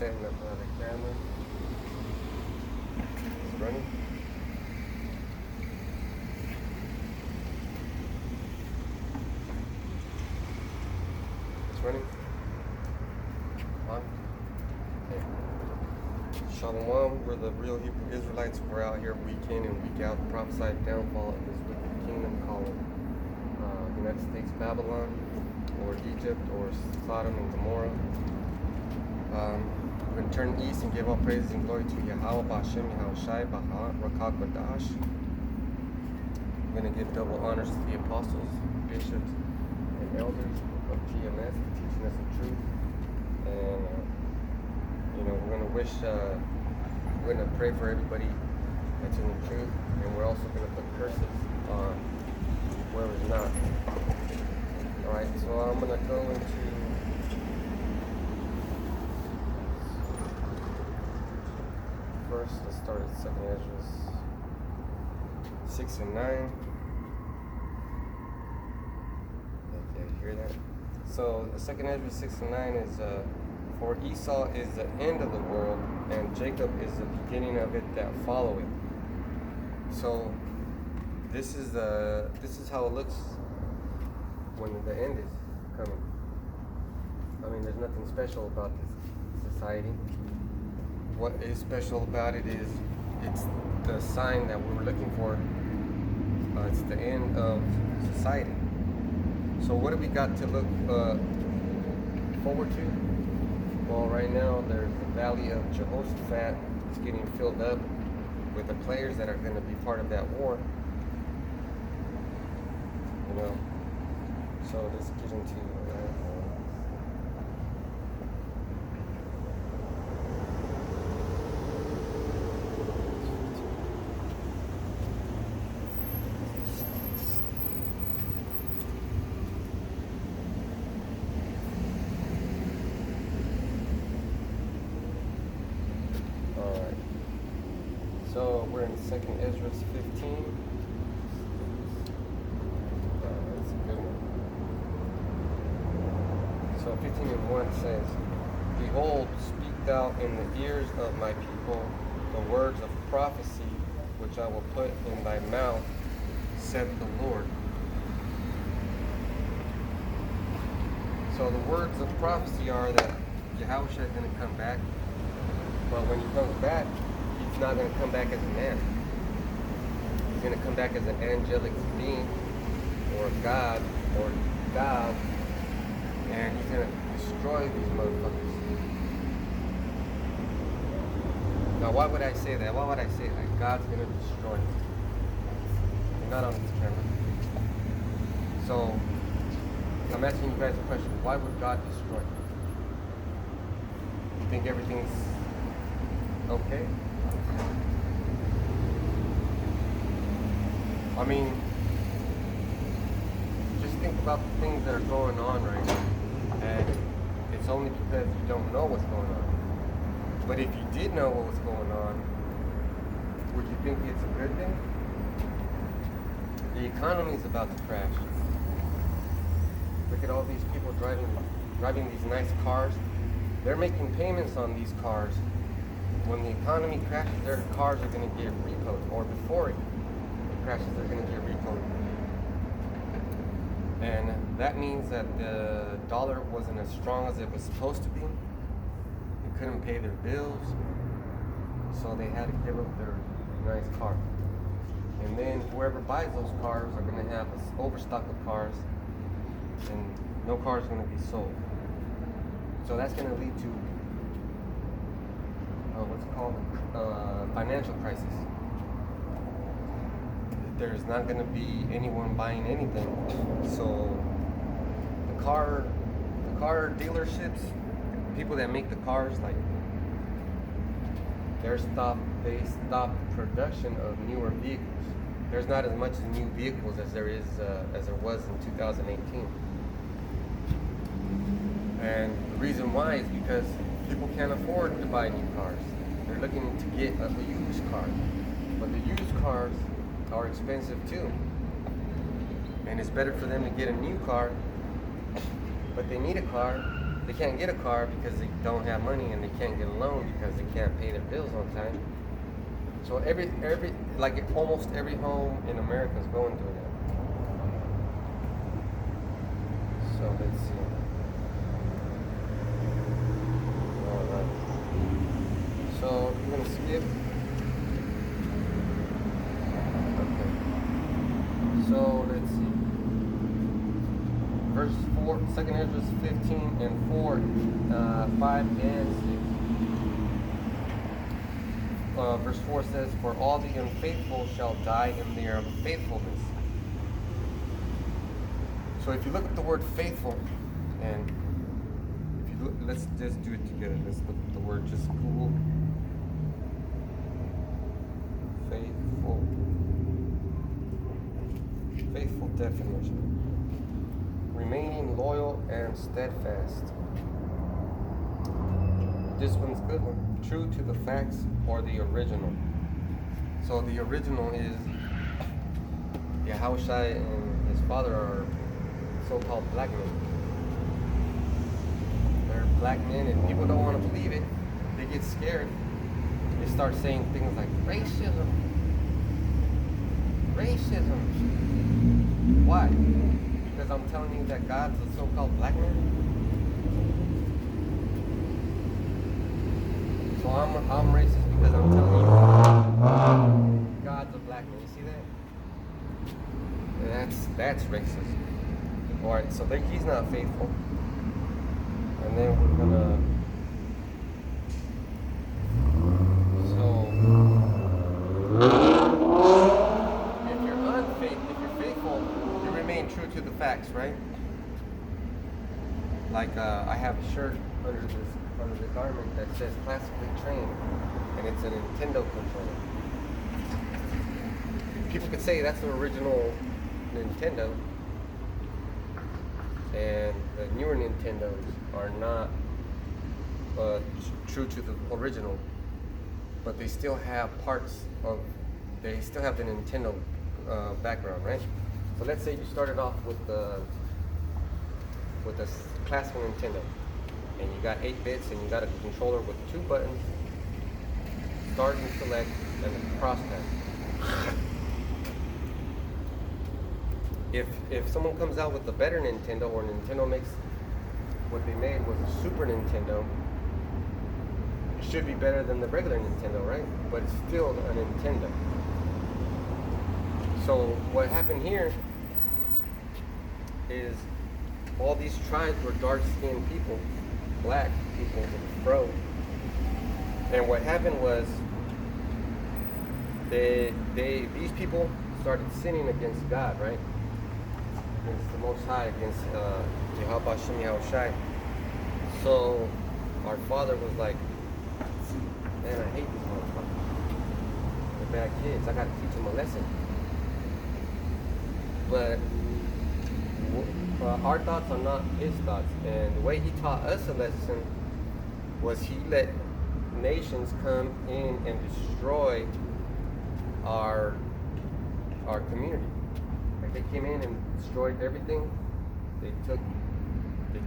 setting up the camera. It's running. It's running. On. Okay. Shalom, we're the real Hebrew Israelites. We're out here week in and week out. The prophesied downfall of this wicked kingdom called United States Babylon, or Egypt, or Sodom and Gomorrah. We're going to turn east and give all praises and glory to Yahweh, Ba'Shem, Yahushai, Rakak, Badash. We're going to give double honors to the apostles, bishops, and elders of GMS for teaching us the truth. And, we're going to we're going to pray for everybody that's in the truth. And we're also going to put curses on whoever's not. Alright, so I'm going to go into first, let's start at 2nd Ezra 6 and 9. Okay, you hear that? So, the 2nd Ezra 6 and 9 is, for Esau is the end of the world, and Jacob is the beginning of it that followeth. So, this is how it looks when the end is coming. I mean, there's nothing special about this society. What is special about it is it's the sign that we were looking for. It's the end of society. So what do we got to look forward to? Well, right now there's the Valley of Jehoshaphat. It's getting filled up with the players that are going to be part of that war. So let's get into Alright. So we're in 2nd Ezra 15. That's a good one. So 15 and 1 says, Behold, speak thou in the ears of my people the words of prophecy which I will put in thy mouth, saith the Lord. So the words of prophecy are that Yahushua is going to come back, but when he comes back, he's not going to come back as a man. He's going to come back as an angelic being, or God, and he's going to destroy these motherfuckers. Now, why would I say that? Why would I say that God's going to destroy them? They're not on this camera. So, I'm asking you guys a question. Why would God destroy them? You think everything's okay? I mean, just think about the things that are going on right now. And it's only because you don't know what's going on. But if you did know what was going on, would you think it's a good thing? The economy is about to crash. Look at all these people driving these nice cars. They're making payments on these cars. When the economy crashes, their cars are going to get repoed, or before it crashes, they're going to get repoed. And that means that the dollar wasn't as strong as it was supposed to be. They couldn't pay their bills, so they had to give up their nice car. And then whoever buys those cars are going to have an overstock of cars, and no car is going to be sold. So that's going to lead to what's called financial crisis. There's not going to be anyone buying anything. So the car dealerships, people that make the cars, like they stopped production of newer vehicles. There's not as much new vehicles as there was in 2018. And the reason why is because people can't afford to buy new cars. They're looking to get a used car. But the used cars are expensive too. And it's better for them to get a new car, but they need a car they can't get a car because they don't have money, and they can't get a loan because they can't pay their bills on time. So like almost every home in America is going through that. So let's see. Alright. So we're gonna skip. Okay. So let's see. Verse 4, 2nd Ezra 15 and 4, 5 and 6. Verse 4 says, "For all the unfaithful shall die in their unfaithfulness." So if you look at the word faithful, and if you look, let's just do it together. Let's look at the word, just Google faithful. Faithful definition. Remaining loyal and steadfast. This one's a good one. True to the facts or the original. So the original is Yahushua and his father are so-called black men. They're black men, and people don't want to believe it. They get scared. They start saying things like racism. Racism. Why? Because I'm telling you that God's a so-called black man. So I'm racist because I'm telling you God's a black man. You see that? That's racist. Alright, so he's not faithful. And then we're gonna if you're faithful, you remain true to the facts, right? Like I have a shirt under the garment that says classically trained, and it's a Nintendo controller. People could say that's the original Nintendo, and the newer Nintendos are not true to the original, but they still have they still have the Nintendo background, right? So let's say you started off with the classical Nintendo, and you got 8 bits, and you got a controller with 2 buttons, start and select, and the crosspad. If someone comes out with a better Nintendo, or Nintendo makes what they made was a Super Nintendo, it should be better than the regular Nintendo, right? But it's still a Nintendo. So what happened here is all these tribes were dark-skinned people, black people with fro. And what happened was these people started sinning against God, right? Against the Most High, against Jehovah Shem Yahushai. So our father was like, man, I hate these motherfuckers. They're bad kids. I gotta teach them a lesson. But our thoughts are not his thoughts. And the way he taught us a lesson was he let nations come in and destroy our community. Like they came in and destroyed everything. They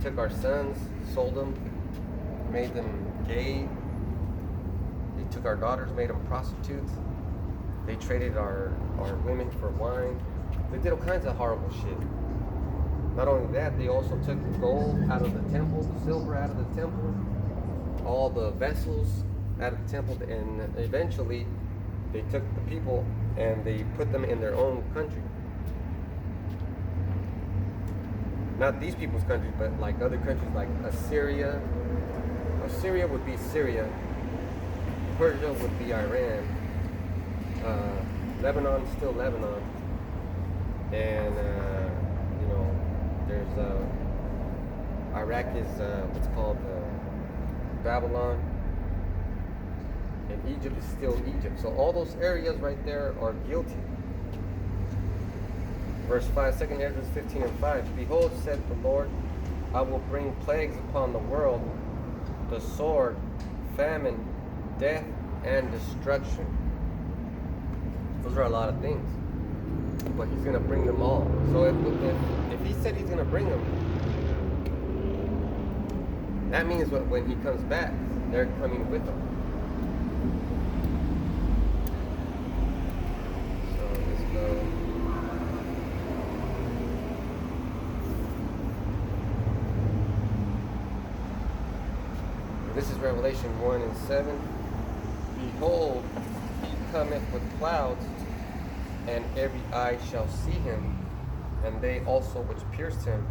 took our sons, sold them, made them gay. They took our daughters, made them prostitutes. They traded our women for wine. They did all kinds of horrible shit. Not only that, they also took the gold out of the temple, the silver out of the temple, all the vessels out of the temple, and eventually they took the people and they put them in their own country. Not these people's countries, but like other countries like Assyria. Assyria would be Syria. Persia would be Iran. Lebanon, still Lebanon. And, there's Iraq is what's called Babylon. And Egypt is still Egypt. So all those areas right there are guilty. Verse 5, 2nd Ezra 15 and 5. Behold, said the Lord, I will bring plagues upon the world, the sword, famine, death, and destruction. Those are a lot of things. But he's going to bring them all. So if he said he's going to bring them, That means when he comes back, they're coming with him. So let's go. This is Revelation 1:7. Behold, he cometh with clouds, and every eye shall see him, and they also which pierced him,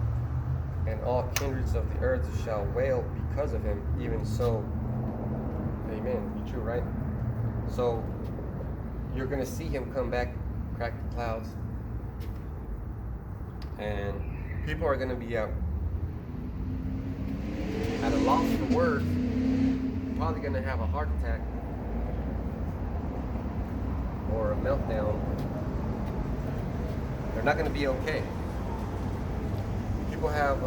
and all kindreds of the earth shall wail because of him. Even so, amen. Be true, right? So you're going to see him come back, crack the clouds, and people are going to be at a loss for words, probably going to have a heart attack or a meltdown. They're not going to be okay. People have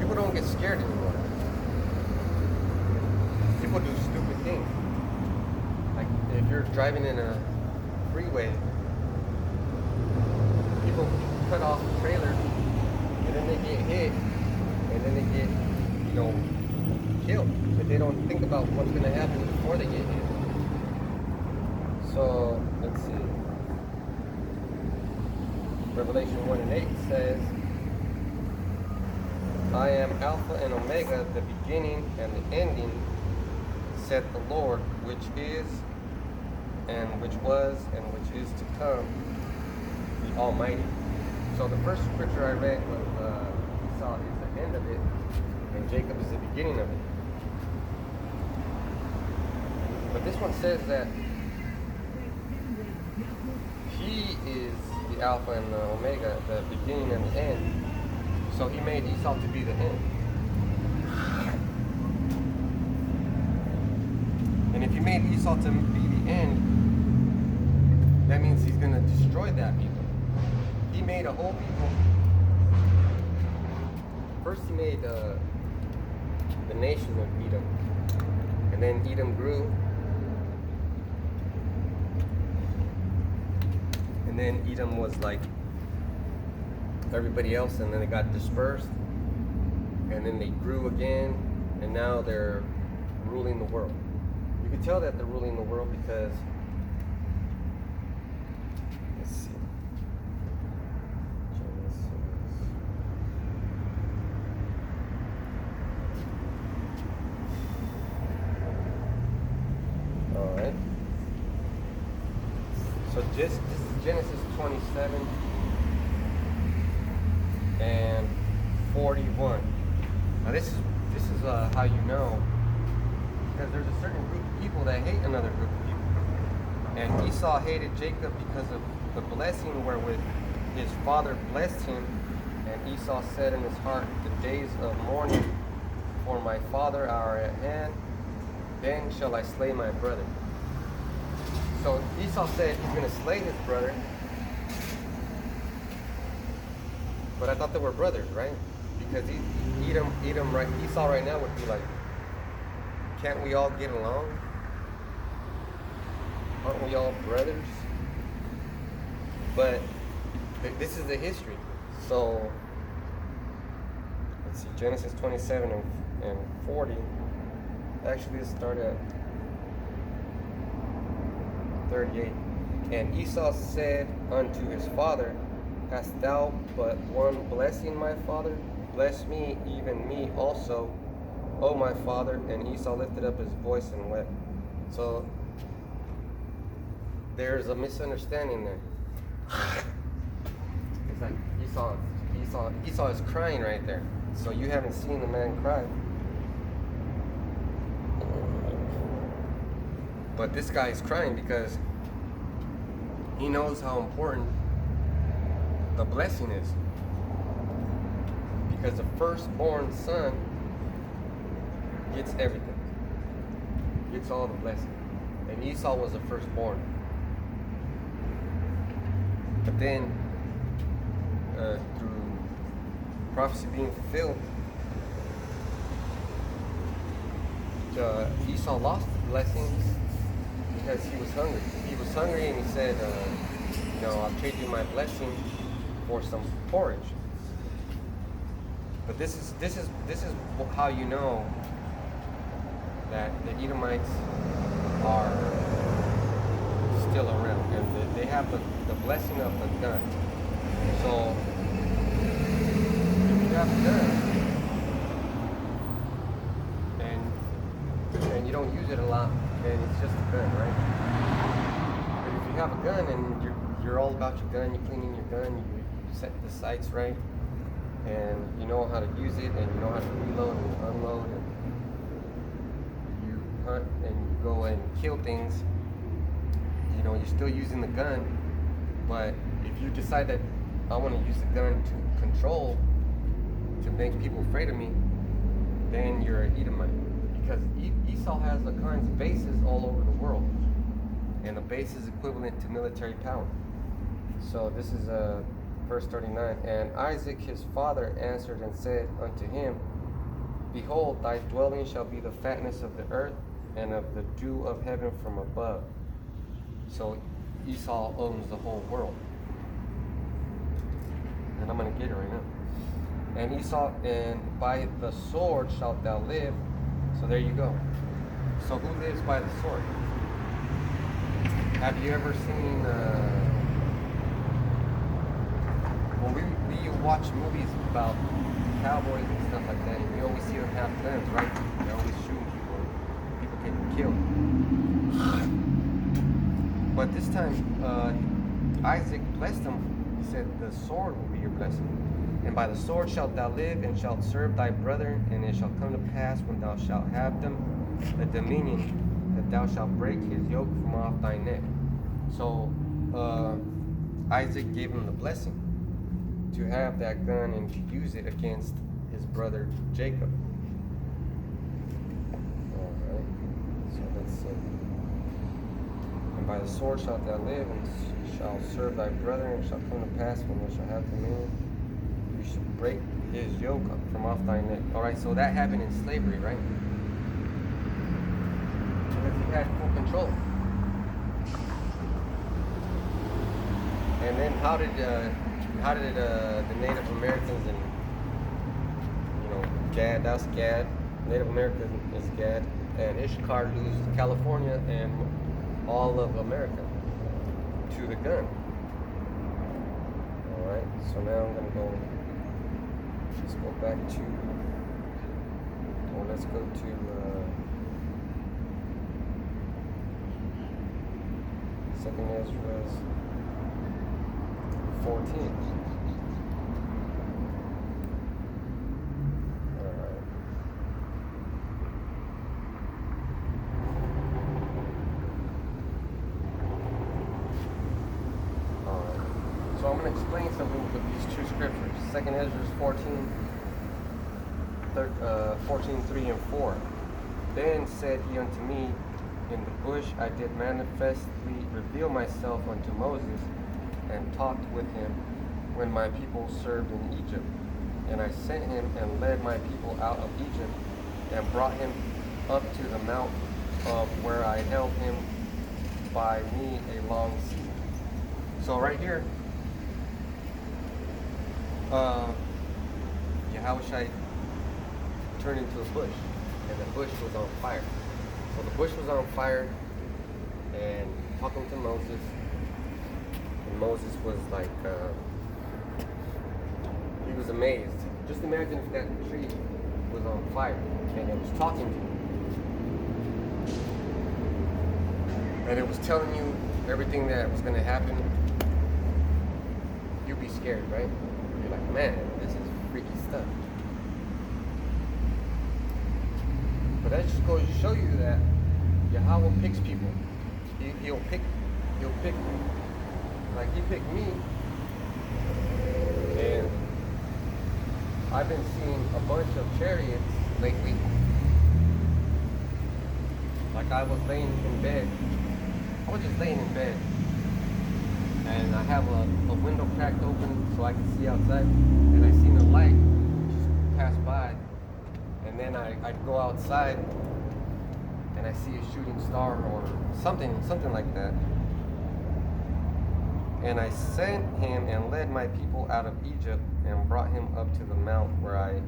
people don't get scared anymore. People do stupid things. Like if you're driving in a freeway, people cut off trailers, and then they get hit, and then they get, killed. But they don't think about what's going to happen before they get hit. So let's see. Revelation 1:8 says, I am Alpha and Omega, the beginning and the ending, said the Lord, which is, and which was, and which is to come, the Almighty. So the first scripture I read was Esau is the end of it, and Jacob is the beginning of it. But this one says that he is the Alpha and the Omega, the beginning and the end. So he made Esau to be the end. And if he made Esau to be the end, that means he's going to destroy that people. He made a whole people. First he made the nation of Edom. And then Edom grew. And then Edom was like everybody else, and then they got dispersed, and then they grew again, and now they're ruling the world. You can tell that they're ruling the world because, let's see, all right. So this is Genesis 27 and 41. Now this is how you know, because there's a certain group of people that hate another group of people. And Esau hated Jacob because of the blessing wherewith his father blessed him. And Esau said in his heart, the days of mourning for my father are at hand, then shall I slay my brother. So Esau said he's going to slay his brother. But I thought they were brothers, right? Because Edom, right? Esau right now would be like, can't we all get along? Aren't we all brothers? But this is the history. So let's see, Genesis 27 and 40. Actually, let's start at 38. And Esau said unto his father, hast thou but one blessing, my father? Bless me, even me also, O my father. And Esau lifted up his voice and wept. So there's a misunderstanding there. It's like Esau is crying right there. So you haven't seen the man cry. But this guy is crying because he knows how important the blessing is. Because the firstborn son gets everything. Gets all the blessing. And Esau was the firstborn. But then, through prophecy being fulfilled, Esau lost the blessings because he was hungry. He was hungry and he said, I'll trade you my blessing for some porridge. But this is how you know that the Edomites are still around, and they have the blessing of the gun. So if you have a gun and you don't use it a lot, then it's just a gun, right? But if you have a gun and you're all about your gun, you're cleaning your gun, you set the sights right, and you know how to use it, and you know how to reload and unload, and you hunt and you go and kill things, you know, you're still using the gun. But if you decide that I want to use the gun to control, to make people afraid of me, then you're an Edomite. Because Esau has all kinds of bases all over the world, and a base is equivalent to military power. So this is verse 39. And Isaac his father answered and said unto him, Behold, thy dwelling shall be the fatness of the earth, and of the dew of heaven from above. So Esau owns the whole world. And I'm going to get it right now. And Esau, and by the sword shalt thou live. So there you go. So who lives by the sword? Have you ever seen, when we watch movies about cowboys and stuff like that, we always see them have guns, right? They're always shooting people. People getting killed. But this time, Isaac blessed them. He said, the sword will be your blessing. And by the sword shalt thou live, and shalt serve thy brother, and it shall come to pass when thou shalt have them the dominion, that thou shalt break his yoke from off thy neck. So Isaac gave him the blessing to have that gun and to use it against his brother Jacob. Alright, so let's see. And by the sword shalt thou live, and shalt serve thy brother, and it shall come to pass when thou shalt have dominion, you shall break his yoke from off thy neck. Alright, so that happened in slavery, right? Because he had full control. And then how did the Native Americans and, you know, Gad, that's Gad, Native American is Gad, and Ishkar lose California and all of America to the gun. Alright, so now I'm gonna go, let's go back to, let's go to 2nd Ezra 14. Alright. So I'm going to explain something with these two scriptures. 2nd Ezra 14, 3 and 4. Then said he unto me, in the bush I did manifestly reveal myself unto Moses, and talked with him when my people served in Egypt. And I sent him and led my people out of Egypt, and brought him up to the mount of where I held him by me a long season. So right here, Yahushua turned into a bush, and the bush was on fire. So the bush was on fire, and talking to Moses, and Moses was like, he was amazed. Just imagine if that tree was on fire, and it was talking to you, and it was telling you everything that was going to happen. You'd be scared, right? You're like, man, this is freaky stuff. But that just goes to show you that Yahweh picks people. He'll pick like he picked me. And I've been seeing a bunch of chariots lately. Like I was laying in bed. I was just laying in bed. And I have a window cracked open so I can see outside. And I seen a light just pass by. And then I'd go outside and I see a shooting star or something like that. And I sent him and led my people out of Egypt and brought him up to the mount where I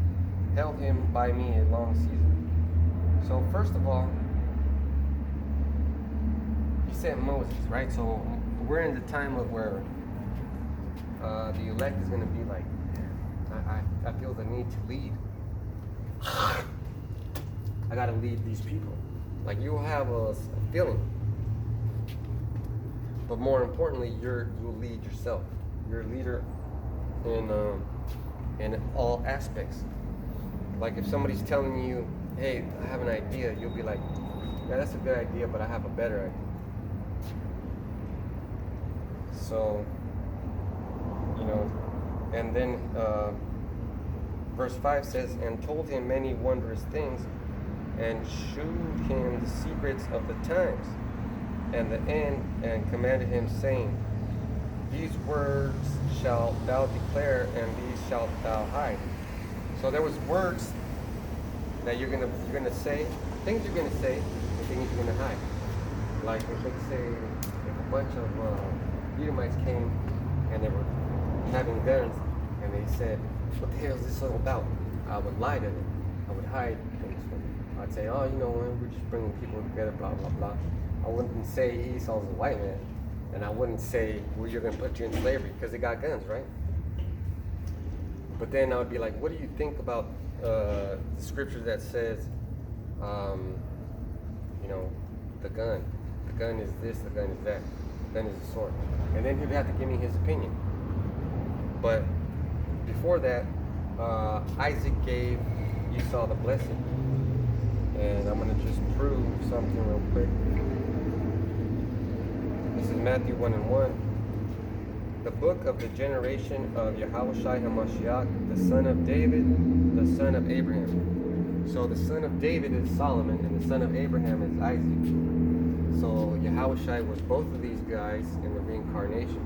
held him by me a long season. So first of all, he sent Moses, right? So we're in the time of where the elect is going to be like, I feel the need to lead. I got to lead these people. Like, you'll have a feeling. But more importantly, you'll lead yourself. You're a leader in all aspects. Like, if somebody's telling you, hey, I have an idea, you'll be like, yeah, that's a good idea, but I have a better idea. So, and then verse 5 says, and told him many wondrous things, and shewed him the secrets of the times and the end, and commanded him, saying, these words shalt thou declare, and these shalt thou hide. So there was words that you're gonna say, things you're gonna say, and things you're gonna hide. Like, if let's say if a bunch of Edomites came and they were having guns, and they said, what the hell is this all about? I would lie to them. I would hide things from them. I'd say, oh, we're just bringing people together, blah, blah, blah. I wouldn't say Esau's a white man. And I wouldn't say, well, you're going to put you in slavery, because they got guns, right? But then I would be like, what do you think about the scripture that says, the gun? The gun is this, the gun is that. The gun is a sword. And then he'd have to give me his opinion. But before that, Isaac gave Esau the blessing. And I'm going to just prove something real quick. This is Matthew 1:1. The book of the generation of Yahushua HaMashiach, the son of David, the son of Abraham. So the son of David is Solomon, and the son of Abraham is Isaac. So Yahushua was both of these guys in the reincarnation.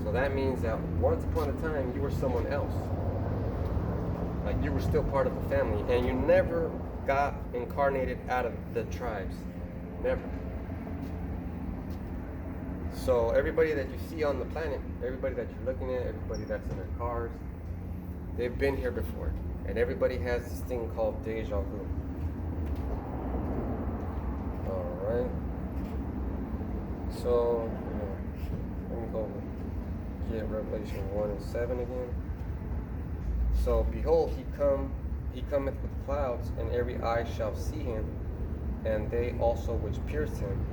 So that means that once upon a time, you were someone else. Like, you were still part of the family, and you never got incarnated out of the tribes. Never. So everybody that you see on the planet, everybody that you're looking at, everybody that's in their cars, they've been here before. And everybody has this thing called deja vu. Alright. So, let me go get Revelation 1:7 again. So, behold, he cometh with clouds, and every eye shall see him, and they also which pierced him,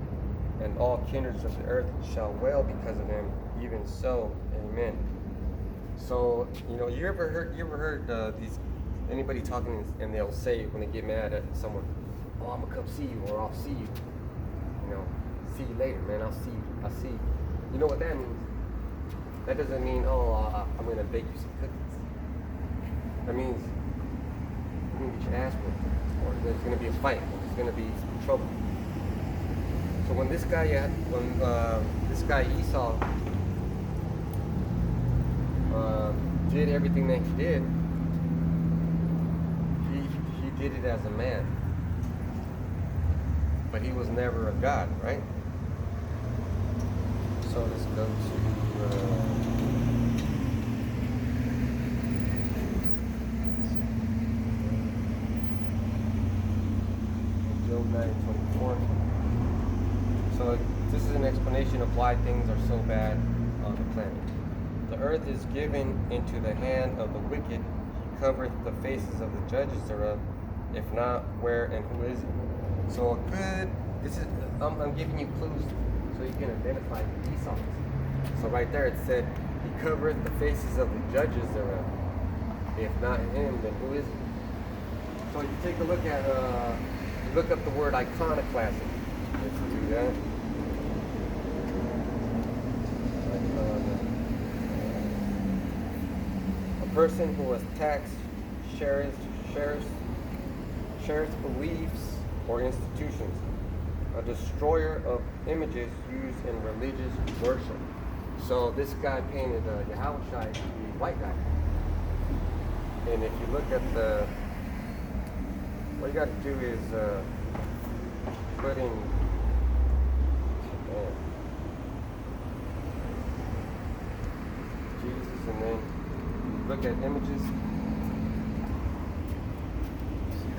and all kindreds of the earth shall wail because of him. Even so, amen. So, you ever heard anybody talking, and they'll say when they get mad at someone, oh, I'm gonna come see you, or I'll see you. See you later, man. I'll see you. You know what that means? That doesn't mean, I'm gonna bake you some cookies. That means you're gonna get your ass whipped, or there's gonna be a fight, or there's gonna be some trouble. So when this guy Esau did everything that he did, he did it as a man, but he was never a god, right? So let's go to Job 9:24. So this is an explanation of why things are so bad on the planet. The earth is given into the hand of the wicked. He covereth the faces of the judges thereof. If not, where and who is it? So I'm giving you clues so you can identify the Esau. So right there it said, he covereth the faces of the judges thereof. If not him, then who is it? So you take a look at, look up the word iconoclasm. Let's do that. A person who attacks, shares beliefs or institutions. A destroyer of images used in religious worship. So this guy painted Yahushua, the white guy. And if you look at what you got to do is put in Jesus, and then look at images.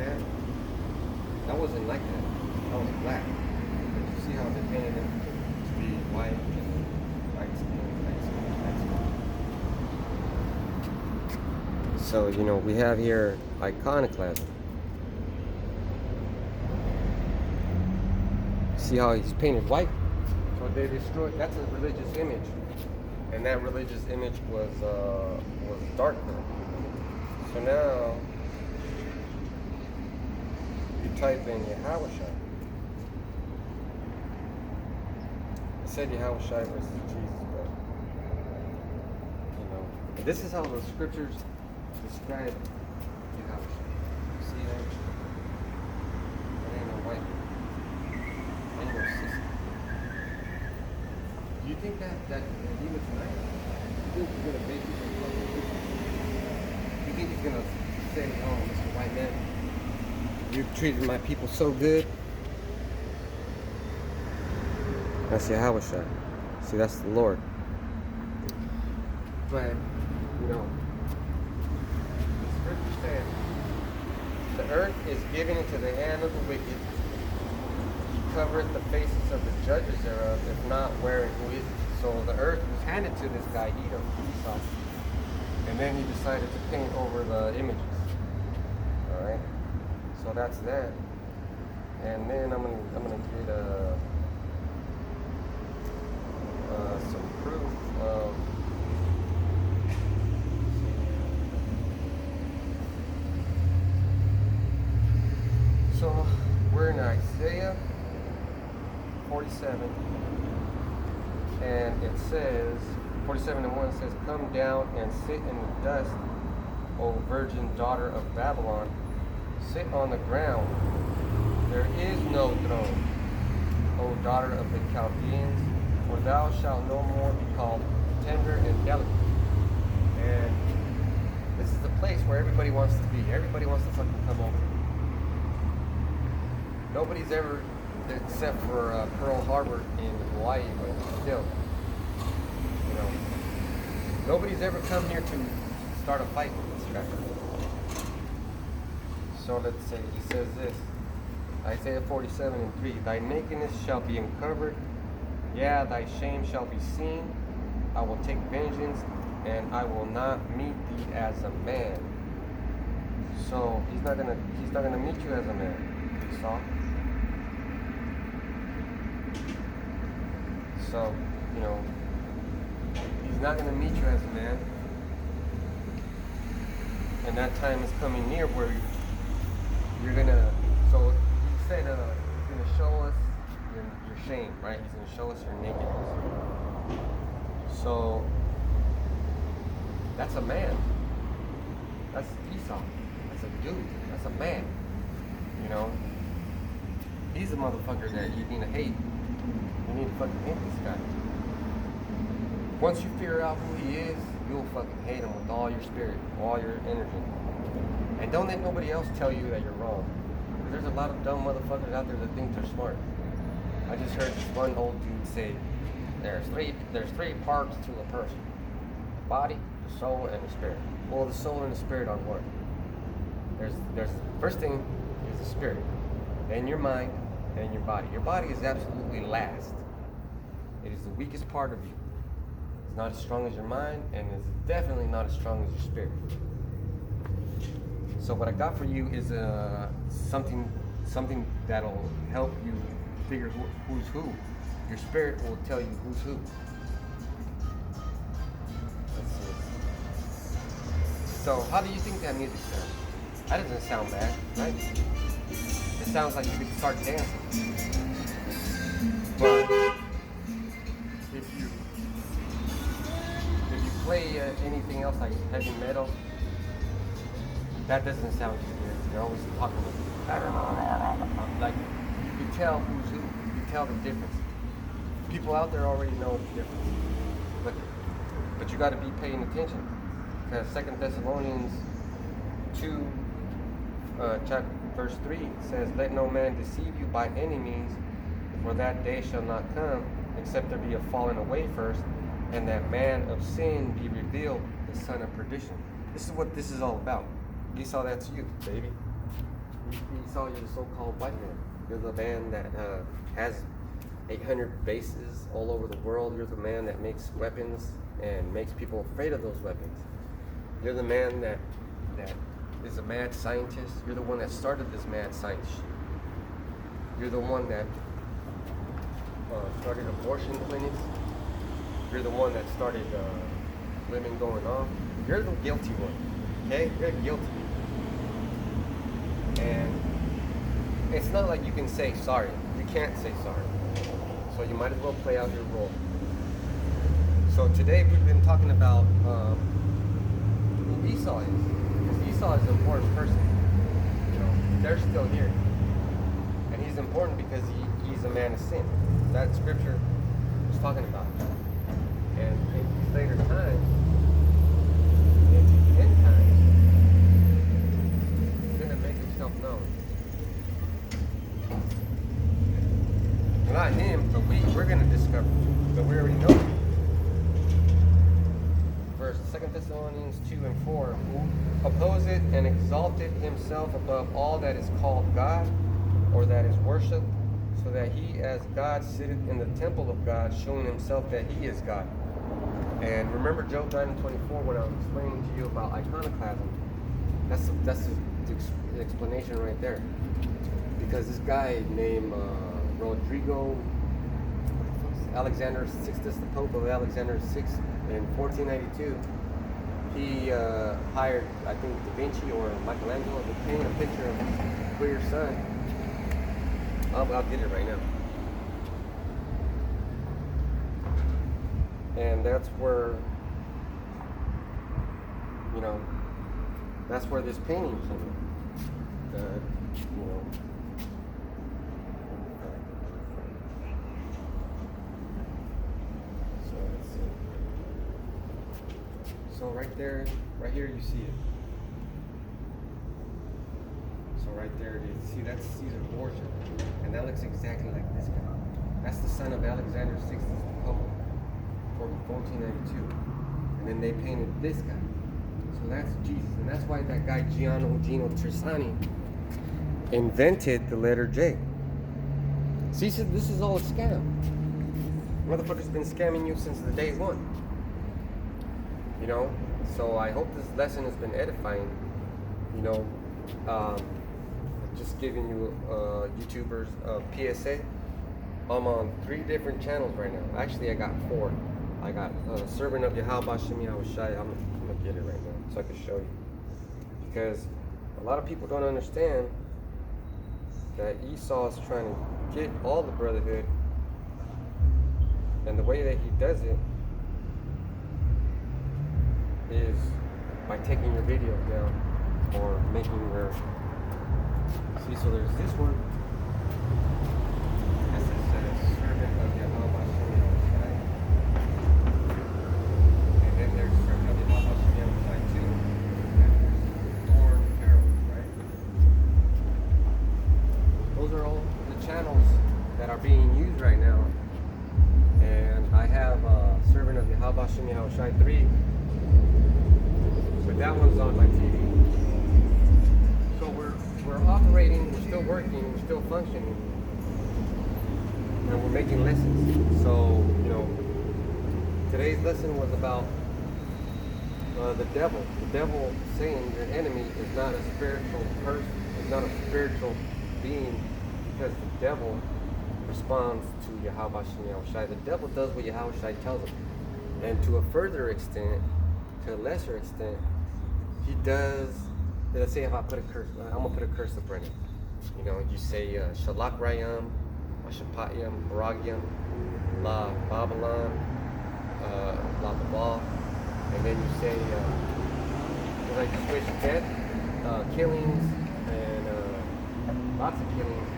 that? That wasn't like that. That was black. But you see how they painted him to be white and light skin, light skin, light skin. So, you know, we have here iconoclasm. See how he's painted white? So they destroyed, that's a religious image. And that religious image was darker. So now, you type in Yahushua. I said Yahushua versus Jesus, but, you know, this is how the scriptures describe Yahushua. See that? That ain't no white. Ain't no sister. Do you think that even tonight, you think he's gonna make people fucking people? You think he's gonna say, oh, Mr. White Man, you've treated my people so good? That's Yahushua. See, that's the Lord. But, you know, the scripture says, the earth is given into the hand of the wicked. He covereth the faces of the judges thereof, if not wherein who is it? So the earth was handed to this guy, Esau. And then he decided to paint over the images. Alright? So that's that. And then I'm gonna get some proof of so we're in Isaiah 47, and it says 47:1 says, "Come down and sit in the dust, O virgin daughter of Babylon. Sit on the ground. There is no throne, O daughter of the Chaldeans, for thou shalt no more be called tender and delicate." And this is the place where everybody wants to be. Everybody wants to fucking come over. Nobody's ever, except for Pearl Harbor in Hawaii, but still, you know, nobody's ever come here to start a fight with this guy. So let's say, he says this, Isaiah 47:3, "Thy nakedness shall be uncovered, yeah, thy shame shall be seen. I will take vengeance, and I will not meet thee as a man." So he's not gonna meet you as a man, Esau. So, you know, he's not gonna meet you as a man. And that time is coming near where you're gonna, so he said he's gonna show us your shame, right? He's gonna show us your nakedness. So that's a man. That's Esau. That's a dude. That's a man. You know? He's a motherfucker that you need to hate. You need to fucking hate this guy. Once you figure out who he is, you'll fucking hate him with all your spirit, all your energy. And don't let nobody else tell you that you're wrong. There's a lot of dumb motherfuckers out there that think they're smart. I just heard this one old dude say, there's three parts to a person: the body, the soul, and the spirit. Well, the soul and the spirit are what? There's first thing is the spirit, then your mind, then your body. Your body is absolutely last. It is the weakest part of you. It's not as strong as your mind, and it's definitely not as strong as your spirit. So what I got for you is something that'll help you figure who's who. Your spirit will tell you who's who. Let's see. So how do you think that music sounds? That doesn't sound bad, right? It sounds like you could start dancing. But if you play anything else like heavy metal, that doesn't sound too good. They're always talking like you can tell who's who. You can tell the difference. People out there already know the difference, but you got to be paying attention, because 2 Thessalonians 2, chapter verse 3 says, "Let no man deceive you by any means, for that day shall not come, except there be a falling away first, and that man of sin be revealed, the son of perdition." This is what this is all about. Esau, that's you, baby. Esau, you're the so-called white man. You're the man that has 800 bases all over the world. You're the man that makes weapons and makes people afraid of those weapons. You're the man that is a mad scientist. You're the one that started this mad science shit. You're the one that started abortion clinics. You're the one that started women going on. You're the guilty one, okay? You're guilty. And it's not like you can say sorry. You can't say sorry. So you might as well play out your role. So today we've been talking about who Esau is. Because Esau is an important person. You know, they're still here. And he's important because he's a man of sin. That scripture is talking about. And in these later times, in these end times, he's going to make himself known. Not him, but we're going to discover. But we already know. Verse 2 Thessalonians 2 and 4. Who opposed and exalted himself above all that is called God, or that is worshipped, so that he as God sitteth in the temple of God, showing himself that he is God. And remember Job 9 and 24 when I was explaining to you about iconoclasm. That's the explanation right there. Because this guy named Rodrigo Alexander Sixtus, the Pope of Alexander VI in 1492, he hired, I think, Da Vinci or Michelangelo to paint a picture of his queer son. I'll get it right now. And that's where, you know, that's where this painting came in. You know, so let's see. So right there, right here, you see it. So right there it is. See, that's Caesar Borgia. And that looks exactly like this guy. That's the son of Alexander VI, the Pope, from 1492. And then they painted this guy. So that's Jesus. And that's why that guy Gino Trisani invented the letter J. See, so this is all a scam. Motherfucker's been scamming you since the day one. You know? So I hope this lesson has been edifying. You know, just giving you YouTubers PSA. I'm on 3 different channels right now. Actually, I got 4. I got Servant of Yahweh Shem Yahushai. I'm gonna get it right now so I can show you. Because a lot of people don't understand that Esau is trying to get all the brotherhood, and the way that he does it is by taking your video down or making your. See, so there's this one. That says Servant of Yahweh Shem Yahushai. And then there's Servant of Yahweh Shem Yahushai too. And there's Thorn Herald, right? Those are all the channels that are being used right now. And I have Servant of Yahweh Shem Yahushai 3. But that one's on my TV. So we're operating, we're still working, we're still functioning, and we're making lessons. So, you know, today's lesson was about the devil. The devil, saying your enemy, is not a spiritual person, is not a spiritual being, because the devil responds to Yahweh Shem Yahushai. The devil does what Yahweh tells him. And to a further extent, to a lesser extent, he does. Let's say if I put a curse, I'm gonna put a curse up right now. You know, you say Shalak Rayam, Ashapayam, Paragyam, La Babylon, La Babal, and then you say, I just wish death, killings, and lots of killings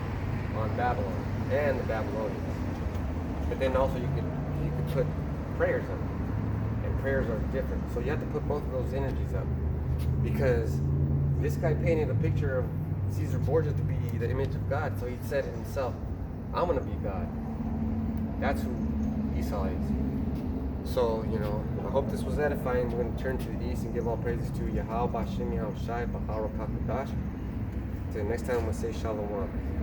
on Babylon and the Babylonians. But then also you could put prayers up, and prayers are different. So you have to put both of those energies up, because this guy painted a picture of Caesar Borgia to be the image of God. So he said it himself, I'm going to be God. That's who Esau is. So, you know, I hope this was edifying. We're going to turn to the east and give all praises to Yahweh Bashem Yahushai Bahara Kakadash. next time I'm going to say Shalom.